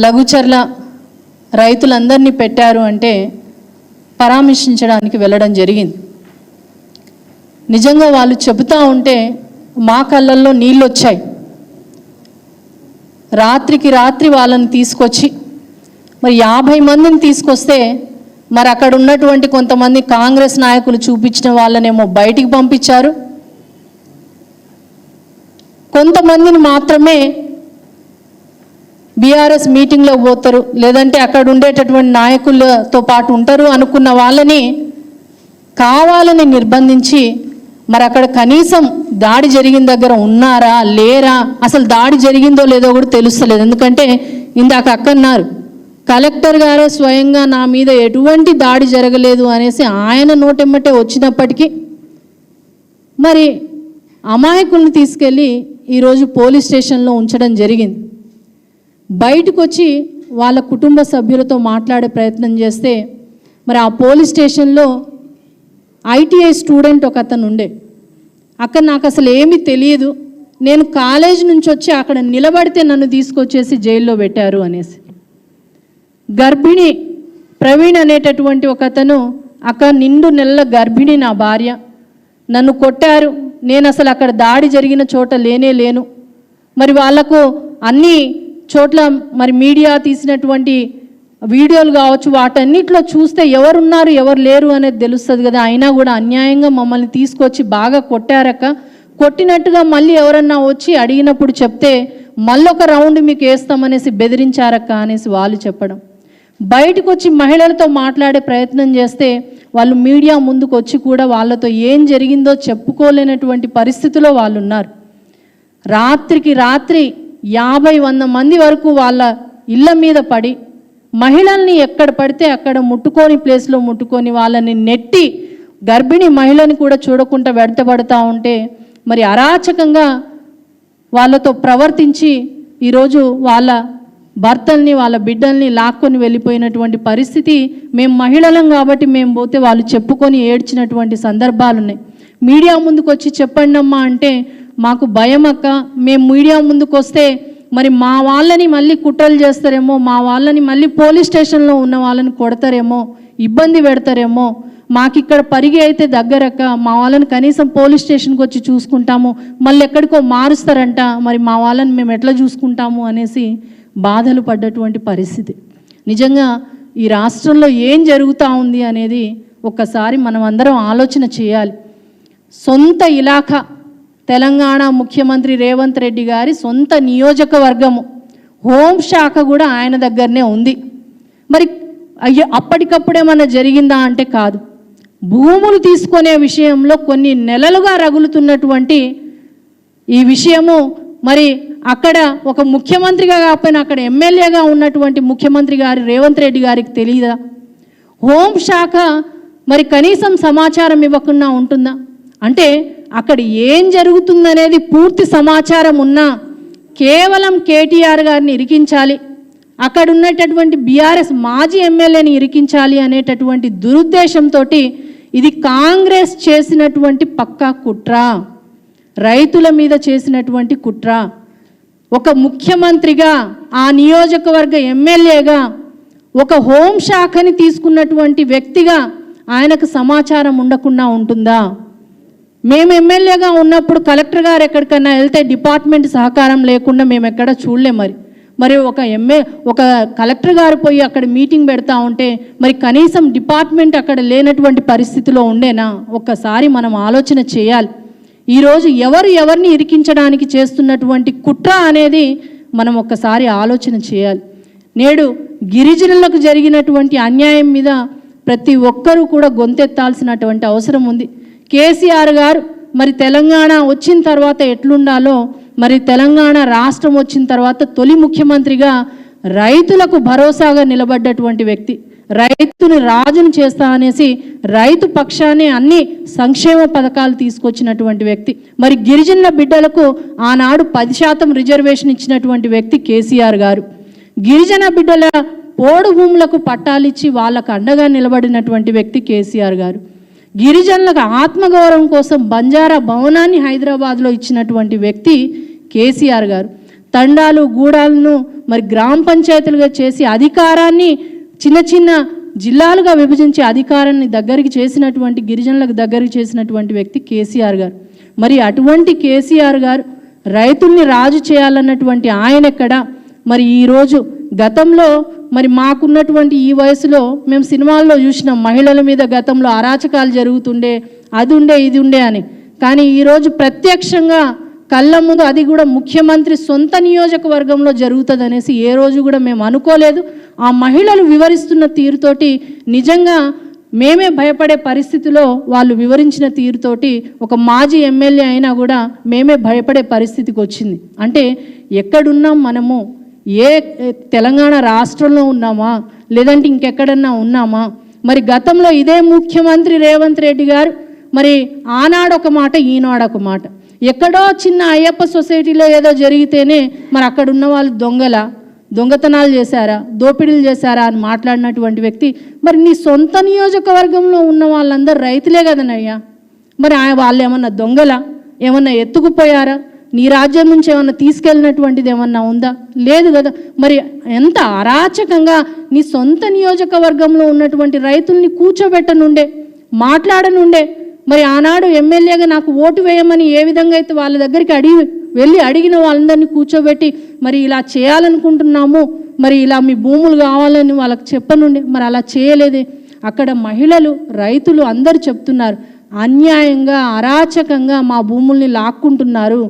లఘుచర్ల రైతులందరినీ పెట్టారు అంటే పరామర్శించడానికి వెళ్ళడం జరిగింది. నిజంగా వాళ్ళు చెబుతూ ఉంటే మా కళ్ళల్లో నీళ్ళు వచ్చాయి. రాత్రికి రాత్రి వాళ్ళని తీసుకొచ్చి మరి 50 మందిని తీసుకొస్తే మరి అక్కడ ఉన్నటువంటి కొంతమంది కాంగ్రెస్ నాయకులు చూపించిన వాళ్ళనేమో బయటికి పంపించారు, కొంతమందిని మాత్రమే బీఆర్ఎస్ మీటింగ్లో పోతారు లేదంటే అక్కడ ఉండేటటువంటి నాయకులతో పాటు ఉంటారు అనుకున్న వాళ్ళని కావాలని నిర్బంధించి మరి అక్కడ కనీసం దాడి జరిగిన దగ్గర ఉన్నారా లేరా, అసలు దాడి జరిగిందో లేదో కూడా తెలుస్తలేదు. ఎందుకంటే ఇందాక అక్కన్నారు కలెక్టర్ గారే స్వయంగా నా మీద ఎటువంటి దాడి జరగలేదు అనేసి ఆయన నోటెమ్మటే వచ్చినప్పటికీ మరి అమాయకుల్ని తీసుకెళ్ళి ఈరోజు పోలీస్ స్టేషన్లో ఉంచడం జరిగింది. బయటకు వచ్చి వాళ్ళ కుటుంబ సభ్యులతో మాట్లాడే ప్రయత్నం చేస్తే మరి ఆ పోలీస్ స్టేషన్లో ఐటీఐ స్టూడెంట్ ఒక అతను ఉండే, అక్కడ నాకు అసలు ఏమీ తెలియదు, నేను కాలేజ్ నుంచి వచ్చి అక్కడ నిలబడితే నన్ను తీసుకొచ్చేసి జైల్లో పెట్టారు అనేసి. గర్భిణి ప్రవీణ్ అనేటటువంటి ఒక అతను, అక్కడ నిండు నెలల గర్భిణి నా భార్య, నన్ను కొట్టారు, నేను అసలు అక్కడ దాడి జరిగిన చోట లేను. మరి వాళ్లకు అన్ని చోట్ల మరి మీడియా తీసినటువంటి వీడియోలు కావచ్చు వాటన్నిటిలో చూస్తే ఎవరున్నారు ఎవరు లేరు అనేది తెలుస్తుంది కదా. అయినా కూడా అన్యాయంగా మమ్మల్ని తీసుకొచ్చి బాగా కొట్టారక్క, కొట్టినట్టుగా మళ్ళీ ఎవరన్నా వచ్చి అడిగినప్పుడు చెప్తే మళ్ళొక రౌండ్ మీకు వేస్తామనేసి బెదిరించారక్క అనేసి వాళ్ళు చెప్పడం. బయటకు వచ్చి మహిళలతో మాట్లాడే ప్రయత్నం చేస్తే వాళ్ళు మీడియా ముందుకు వచ్చి కూడా వాళ్ళతో ఏం జరిగిందో చెప్పుకోలేనటువంటి పరిస్థితిలో వాళ్ళు ఉన్నారు. రాత్రికి రాత్రి 50-100 మంది వరకు వాళ్ళ ఇళ్ళ మీద పడి మహిళల్ని ఎక్కడ పడితే అక్కడ ముట్టుకొని ప్లేస్లో ముట్టుకొని వాళ్ళని నెట్టి గర్భిణీ మహిళని కూడా చూడకుండా వెంటబడతా ఉంటే మరి అరాచకంగా వాళ్ళతో ప్రవర్తించి ఈరోజు వాళ్ళ భర్తల్ని వాళ్ళ బిడ్డల్ని లాక్కొని వెళ్ళిపోయినటువంటి పరిస్థితి. మేము మహిళలం కాబట్టి మేము పోతే వాళ్ళు చెప్పుకొని ఏడ్చినటువంటి సందర్భాలు ఉన్నాయి. మీడియా ముందుకు వచ్చి చెప్పండి అమ్మా అంటే మాకు భయం అక్క, మేము మీడియా ముందుకు వస్తే మరి మా వాళ్ళని మళ్ళీ కుట్రలు చేస్తారేమో, మా వాళ్ళని మళ్ళీ పోలీస్ స్టేషన్లో ఉన్న వాళ్ళని కొడతారేమో, ఇబ్బంది పెడతారేమో, మాకు ఇక్కడ పరిగి అయితే దగ్గరక్క, మా వాళ్ళని కనీసం పోలీస్ స్టేషన్కి వచ్చి చూసుకుంటాము, మళ్ళీ ఎక్కడికో మారుస్తారంట, మరి మా వాళ్ళని మేము ఎట్లా చూసుకుంటాము అనేసి బాధలు పడ్డటువంటి పరిస్థితి. నిజంగా ఈ రాష్ట్రంలో ఏం జరుగుతూ ఉంది అనేది ఒక్కసారి మనం అందరం ఆలోచన చేయాలి. సొంత ఇలాఖా తెలంగాణ ముఖ్యమంత్రి రేవంత్ రెడ్డి గారి సొంత నియోజకవర్గము హోంశాఖ కూడా ఆయన దగ్గరనే ఉంది. మరి అప్పటికప్పుడేమన్నా జరిగిందా అంటే కాదు. భూములు తీసుకునే విషయంలో కొన్ని నెలలుగా రగులుతున్నటువంటి ఈ విషయము మరి అక్కడ ఒక ముఖ్యమంత్రిగా కాకపోయినా అక్కడ ఎమ్మెల్యేగా ఉన్నటువంటి ముఖ్యమంత్రి గారి రేవంత్ రెడ్డి గారికి తెలియదా? హోంశాఖ మరి కనీసం సమాచారం ఇవ్వకుండా ఉంటుందా? అంటే అక్కడ ఏం జరుగుతుందనేది పూర్తి సమాచారం ఉన్నా కేవలం కేటీఆర్ గారిని ఇరికించాలి, అక్కడ ఉన్నటువంటి బీఆర్ఎస్ మాజీ ఎమ్మెల్యేని ఇరికించాలి అనేటటువంటి దురుద్దేశంతో ఇది కాంగ్రెస్ చేసినటువంటి పక్కా కుట్ర, రైతుల మీద చేసినటువంటి కుట్ర. ఒక ముఖ్యమంత్రిగా ఆ నియోజకవర్గ ఎమ్మెల్యేగా ఒక హోంశాఖని తీసుకున్నటువంటి వ్యక్తిగా ఆయనకు సమాచారం ఉండకుండా ఉంటుందా? మేము ఎమ్మెల్యేగా ఉన్నప్పుడు కలెక్టర్ గారు ఎక్కడికన్నా వెళ్తే డిపార్ట్మెంట్ సహకారం లేకుండా మేము ఎక్కడ చూడలేం. మరి ఒక కలెక్టర్ గారు పోయి అక్కడ మీటింగ్ పెడతా ఉంటే మరి కనీసం డిపార్ట్మెంట్ అక్కడ లేనటువంటి పరిస్థితిలో ఉండేనా? ఒక్కసారి మనం ఆలోచన చేయాలి. ఈరోజు ఎవరిని ఇరికించడానికి చేస్తున్నటువంటి కుట్ర అనేది మనం ఒక్కసారి ఆలోచన చేయాలి. నేడు గిరిజనులకు జరిగినటువంటి అన్యాయం మీద ప్రతి ఒక్కరూ కూడా గొంతెత్తాల్సినటువంటి అవసరం ఉంది. కేసీఆర్ గారు మరి తెలంగాణ వచ్చిన తర్వాత ఎట్లుండాలో, మరి తెలంగాణ రాష్ట్రం వచ్చిన తర్వాత తొలి ముఖ్యమంత్రిగా రైతులకు భరోసాగా నిలబడ్డటువంటి వ్యక్తి, రైతుని రాజును చేస్తా అనేసి రైతు పక్షాన్ని అన్ని సంక్షేమ పథకాలు తీసుకొచ్చినటువంటి వ్యక్తి. మరి గిరిజనుల బిడ్డలకు ఆనాడు 10% రిజర్వేషన్ ఇచ్చినటువంటి వ్యక్తి కేసీఆర్ గారు. గిరిజన బిడ్డల పోడు భూములకు పట్టాలిచ్చి వాళ్ళకు అండగా నిలబడినటువంటి వ్యక్తి కేసీఆర్ గారు. గిరిజనులకు ఆత్మగౌరవం కోసం బంజారా భవనాన్ని హైదరాబాద్లో ఇచ్చినటువంటి వ్యక్తి కేసీఆర్ గారు. తండాలు గూడాలను మరి గ్రామ పంచాయతీలుగా చేసి అధికారాన్ని చిన్న చిన్న జిల్లాలుగా విభజించి అధికారాన్ని దగ్గరికి చేసినటువంటి గిరిజనులకు దగ్గరికి చేసినటువంటి వ్యక్తి కేసీఆర్ గారు. మరి అటువంటి కేసీఆర్ గారు రైతుల్ని రాజు చేయాలన్నటువంటి ఆయన ఎక్కడ? మరి ఈరోజు గతంలో మరి మాకున్నటువంటి ఈ వయసులో మేము సినిమాల్లో చూసినాం, మహిళల మీద గతంలో అరాచకాలు జరుగుతుండే, అది ఉండే ఇది ఉండే అని. కానీ ఈరోజు ప్రత్యక్షంగా కళ్ళ ముందు, అది కూడా ముఖ్యమంత్రి సొంత నియోజకవర్గంలో జరుగుతుంది అనేసి ఏ రోజు కూడా మేము అనుకోలేదు. ఆ మహిళలు వివరిస్తున్న తీరుతోటి నిజంగా మేమే భయపడే పరిస్థితిలో వాళ్ళు వివరించిన తీరుతోటి ఒక మాజీ ఎమ్మెల్యే అయినా కూడా మేమే భయపడే పరిస్థితికి వచ్చింది. అంటే ఎక్కడున్నాం మనము? ఏ తెలంగాణ రాష్ట్రంలో ఉన్నామా లేదంటే ఇంకెక్కడన్నా ఉన్నామా? మరి గతంలో ఇదే ముఖ్యమంత్రి రేవంత్ రెడ్డి గారు మరి ఆనాడొక మాట ఈనాడొక మాట, ఎక్కడో చిన్న అయ్యప్ప సొసైటీలో ఏదో జరిగితేనే మరి అక్కడ ఉన్న వాళ్ళు దొంగతనాలు చేశారా, దోపిడీలు చేశారా అని మాట్లాడినటువంటి వ్యక్తి మరి నీ సొంత నియోజకవర్గంలో ఉన్న వాళ్ళందరూ రైతులే కదనయ్యా. మరి వాళ్ళు ఏమన్నా దొంగలా, ఏమన్నా ఎత్తుకుపోయారా? నీ రాజ్యం నుంచి ఏమన్నా తీసుకెళ్ళినటువంటిది ఏమన్నా ఉందా? లేదు కదా. మరి ఎంత అరాచకంగా నీ సొంత నియోజకవర్గంలో ఉన్నటువంటి రైతుల్ని కూర్చోబెట్టనుండే, మాట్లాడనుండే. మరి ఆనాడు ఎమ్మెల్యేగా నాకు ఓటు వేయమని ఏ విధంగా అయితే వాళ్ళ దగ్గరికి వెళ్ళి అడిగిన వాళ్ళందరినీ కూర్చోబెట్టి మరి ఇలా చేయాలనుకుంటున్నాము, మరి ఇలా మీ భూములు కావాలని వాళ్ళకి చెప్పనుండే. మరి అలా చేయలేదే. అక్కడ మహిళలు, రైతులు అందరూ చెప్తున్నారు, అన్యాయంగా అరాచకంగా మా భూముల్ని లాక్కుంటున్నారు,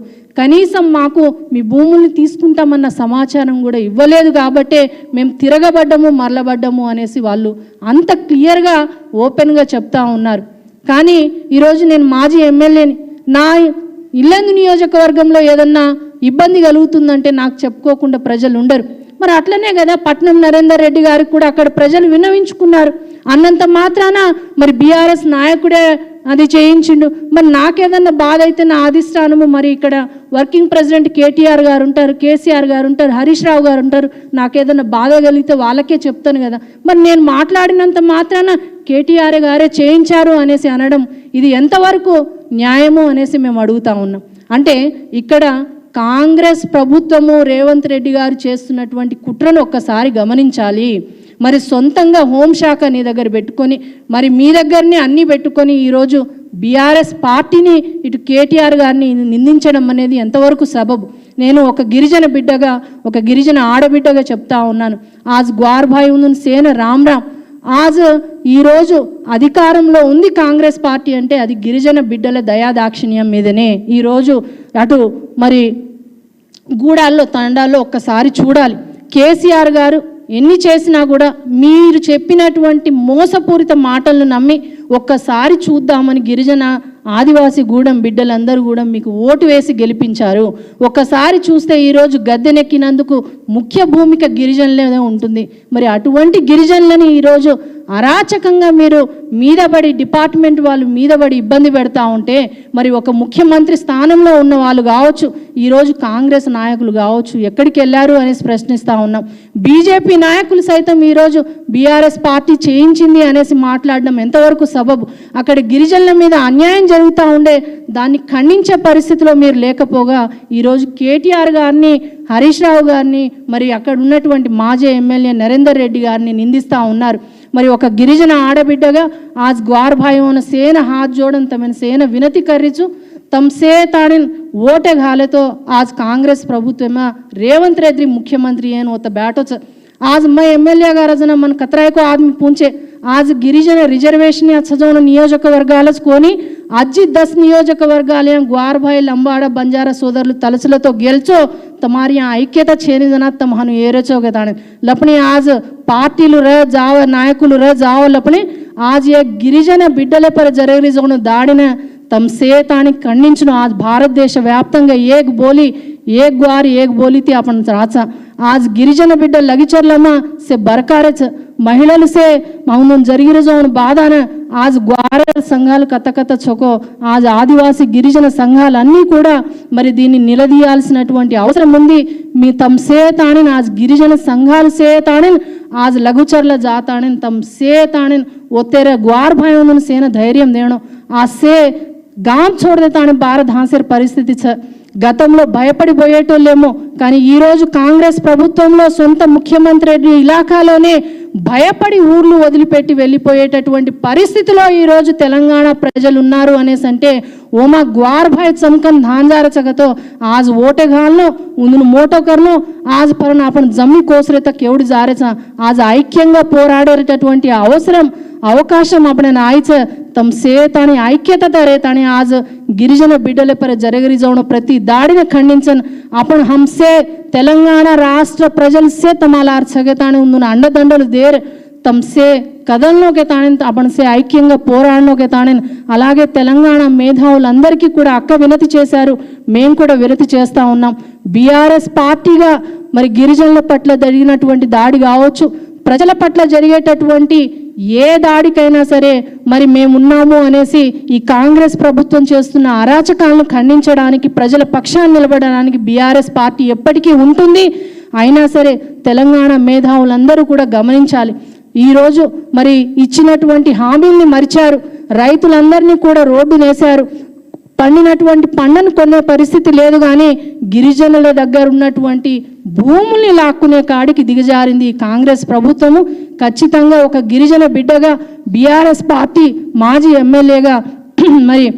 కనీసం మాకు మీ భూముల్ని తీసుకుంటామన్న సమాచారం కూడా ఇవ్వలేదు, కాబట్టే మేము తిరగబడ్డము మరలబడ్డము అనేసి వాళ్ళు అంత క్లియర్గా ఓపెన్గా చెప్తా ఉన్నారు. కానీ ఈరోజు నేను మాజీ ఎమ్మెల్యేని, నా ఇల్లందు నియోజకవర్గంలో ఏదన్నా ఇబ్బంది కలుగుతుందంటే నాకు చెప్పుకోకుండా ప్రజలు ఉండరు. మరి అట్లనే కదా పట్నం నరేందర్ రెడ్డి గారికి కూడా అక్కడ ప్రజలు విన్నవించుకున్నారు. అన్నంత మాత్రాన మరి బీఆర్ఎస్ నాయకుడే అది చేయించిండు. మరి నాకేదన్నా బాధ అయితే నా అధిష్టానము, మరి ఇక్కడ వర్కింగ్ ప్రెసిడెంట్ కేటీఆర్ గారు ఉంటారు, కేసీఆర్ గారు ఉంటారు, హరీష్ రావు గారు ఉంటారు, నాకేదన్నా బాధ కలిగితే వాళ్ళకే చెప్తాను కదా. మరి నేను మాట్లాడినంత మాత్రాన కేటీఆర్ గారే చేయించారు అనేసి అనడం ఇది ఎంతవరకు న్యాయము అనేసి మేము అడుగుతా ఉన్నాం. అంటే ఇక్కడ కాంగ్రెస్ ప్రభుత్వము రేవంత్ రెడ్డి గారు చేస్తున్నటువంటి కుట్రను ఒక్కసారి గమనించాలి. మరి సొంతంగా హోంశాఖ నీ దగ్గర పెట్టుకొని, మరి మీ దగ్గరనే అన్నీ పెట్టుకొని ఈరోజు బీఆర్ఎస్ పార్టీని ఇటు కేటీఆర్ గారిని నిందించడం అనేది ఎంతవరకు సబబు? నేను ఒక గిరిజన బిడ్డగా, ఒక గిరిజన ఆడబిడ్డగా చెప్తా ఉన్నాను. ఆజ్ గ్వార్ భాయ్ ఉందని సేన రామ్ ఆజ్ ఈరోజు అధికారంలో ఉంది కాంగ్రెస్ పార్టీ అంటే అది గిరిజన బిడ్డల దయాదాక్షిణ్యం మీదనే. ఈరోజు అటు మరి గూడాల్లో తండాల్లో ఒక్కసారి చూడాలి. కేసీఆర్ గారు ఎన్ని చేసినా కూడా మీరు చెప్పినటువంటి మోసపూరిత మాటలను నమ్మి ఒక్కసారి చూద్దామని గిరిజన ఆదివాసీ గూడెం బిడ్డలందరూ కూడా మీకు ఓటు వేసి గెలిపించారు. ఒక్కసారి చూస్తే ఈరోజు గద్దెనెక్కినందుకు ముఖ్య భూమిక గిరిజనులే ఉంటుంది. మరి అటువంటి గిరిజనులని ఈరోజు అరాచకంగా మీరు మీదబడి, డిపార్ట్మెంట్ వాళ్ళు మీదబడి ఇబ్బంది పెడతా ఉంటే, మరి ఒక ముఖ్యమంత్రి స్థానంలో ఉన్న వాళ్ళు కావచ్చు, ఈరోజు కాంగ్రెస్ నాయకులు కావచ్చు, ఎక్కడికి వెళ్ళారు అనేసి ప్రశ్నిస్తూ ఉన్నాం. బీజేపీ నాయకులు సైతం ఈరోజు బీఆర్ఎస్ పార్టీ చేయించింది అనేసి మాట్లాడడం ఎంతవరకు సబబు? అక్కడ గిరిజనుల మీద అన్యాయం జరుగుతూ ఉండే దాన్ని ఖండించే పరిస్థితిలో మీరు లేకపోగా ఈరోజు కేటీఆర్ గారిని, హరీష్ రావు గారిని, మరి అక్కడ ఉన్నటువంటి మాజీ ఎమ్మెల్యే నరేందర్ రెడ్డి గారిని నిందిస్తూ ఉన్నారు. మరి ఒక గిరిజన ఆడబిడ్డగా आज ग्वार भाइयों ने सेन हाथ जोड़न तमें सेन विनती करीचु तमसे ताड़िन वोटे घाले तो आज कांग्रेस प्रभुत्व में रेवंत रेड्डी मुख्यमंत्री ಏನು ಅಂತ ಬ್ಯಾಟೋಚ आज मैं एमएलए गारजन मन कतराय को आदमी पूछे आज गिरिजन रिजर्वेशन सजवण नियोजकवर्गालच कोनी अज्जी 10 नियोजकवर्गाल ग्वार भाई लंबाड़ा बंजारा सोदरुलु तलसुलतो गेल्चो तुम्हारी ऐक्यता छेनी जना तमहनु एरेचोगे ताने लपनी आज पार्टीलु र जाव नायकुलु र जाव लपनी आज ये गिरिजन बिड्डले पर जरगरी जोनु दाड़िन तम से तानी खंडिंचनु आज भारत देश व्याप्तंगा एक बोली एक ग्वार एक बोली थी अपन राचा आज गिरिजन बिड्ड लगिचर्लमा से बरकारेच महिलाओं से मौन जरिगिर जोन बाधान आज ग्वार संघाल कथ कथ चोको आज आदिवासी गिरिजन संघाल अन्नी कूड़ा मरी दीनी निलदीयाल्सिनटुवंटि अवसरम उंदी मी तम से ताणिन आज गिरिजन संघाल से ताणिन आज लघुचर्ल जाताणिन तम से ताणिन वो तेरे ग्वार भाइयों सेना धैर्य देणो आज से गांव छोड़ देता भारत हासिर परिस्थिति छ గతంలో భయపడిపోయేటోళ్ళేమో, కానీ ఈరోజు కాంగ్రెస్ ప్రభుత్వంలో సొంత ముఖ్యమంత్రి ఇలాకాలోనే భయపడి ఊర్లు వదిలిపెట్టి వెళ్ళిపోయేటటువంటి పరిస్థితిలో ఈరోజు తెలంగాణ ప్రజలు ఉన్నారు అనేసి అంటే ओमा ग्वार भाई चमकन धांजार चगतो आज वोटे घालनो उन मोटो करनो आज परन आपण जमी कोसरे तक एवढी जारेचा आज ऐक्यंगा పోరాడేటటువంటి అవసరం అవకాశం आपण आईचं तम सेत आणि ऐक्यता रेत आणि आज गिरिजन बिड्डले पर जरगरी जाऊन प्रति दाडीने खंडिंचन आपण हमसे तेलंगाणा राष्ट्र प्रजल से तमाला सगेताने उंदून अंडదండలు देर तमसे కదల్లోకి తాణిన్ आपण से ఐక్యంగా పోరాడనోకి తాణిన్ అలాగే తెలంగాణ మేధావులందరికీ కూడా అక్క వినతి చేశారు మేము కూడా వినతి చేస్తా ఉన్నాం బీఆర్ఎస్ పార్టీగా మరి గిరిజనుల పట్ల జరిగినటువంటి దాడి కావచ్చు ప్రజల పట్ల జరిగేటటువంటి ఏ దాడికైనా సరే మరి మేము ఉన్నాము అనేసి ఈ కాంగ్రెస్ ప్రభుత్వం చేస్తున్న అరాచకాలను ఖండించడానికి ప్రజల పక్షాన నిలబడడానికి బీఆర్ఎస్ పార్టీ ఎప్పటికీ ఉంటుంది అయినా సరే తెలంగాణ మేధావులందరూ కూడా గమనించాలి ఈ రోజు మరి ఇచ్చినటువంటి హామీల్ని మరిచారు రైతులందర్నీ కూడా రోడ్డు నేశారు పండినటువంటి పంటను కొనే పరిస్థితి లేదు కానీ గిరిజనుల దగ్గర ఉన్నటువంటి భూముల్ని లాక్కునే కాడికి దిగజారింది కాంగ్రెస్ ప్రభుత్వము ఖచ్చితంగా ఒక గిరిజన బిడ్డగా బీఆర్ఎస్ పార్టీ మాజీ ఎమ్మెల్యేగా మరి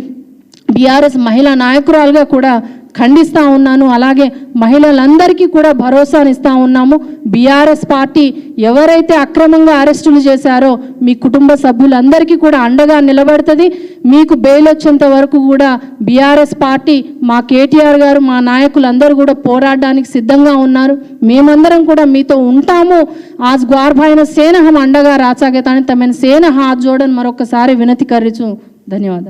బీఆర్ఎస్ మహిళా నాయకురాలుగా కూడా ఖండిస్తా ఉన్నాను అలాగే మహిళలందరికీ కూడా భరోసాని ఇస్తా ఉన్నాము బీఆర్ఎస్ పార్టీ ఎవరైతే అక్రమంగా అరెస్టులు చేశారో మీ కుటుంబ సభ్యులందరికీ కూడా అండగా నిలబడుతుంది మీకు బెయిల్ వచ్చేంత వరకు కూడా బీఆర్ఎస్ పార్టీ మా కేటీఆర్ గారు మా నాయకులందరూ కూడా పోరాడడానికి సిద్ధంగా ఉన్నారు మేమందరం కూడా మీతో ఉంటాము आज ग्वार भाई ने सेना हम अंडगा राचा के ताने तमें सेना हाथ जोड़न मरोकसारी विनती कर रही हूँ धन्यवाद।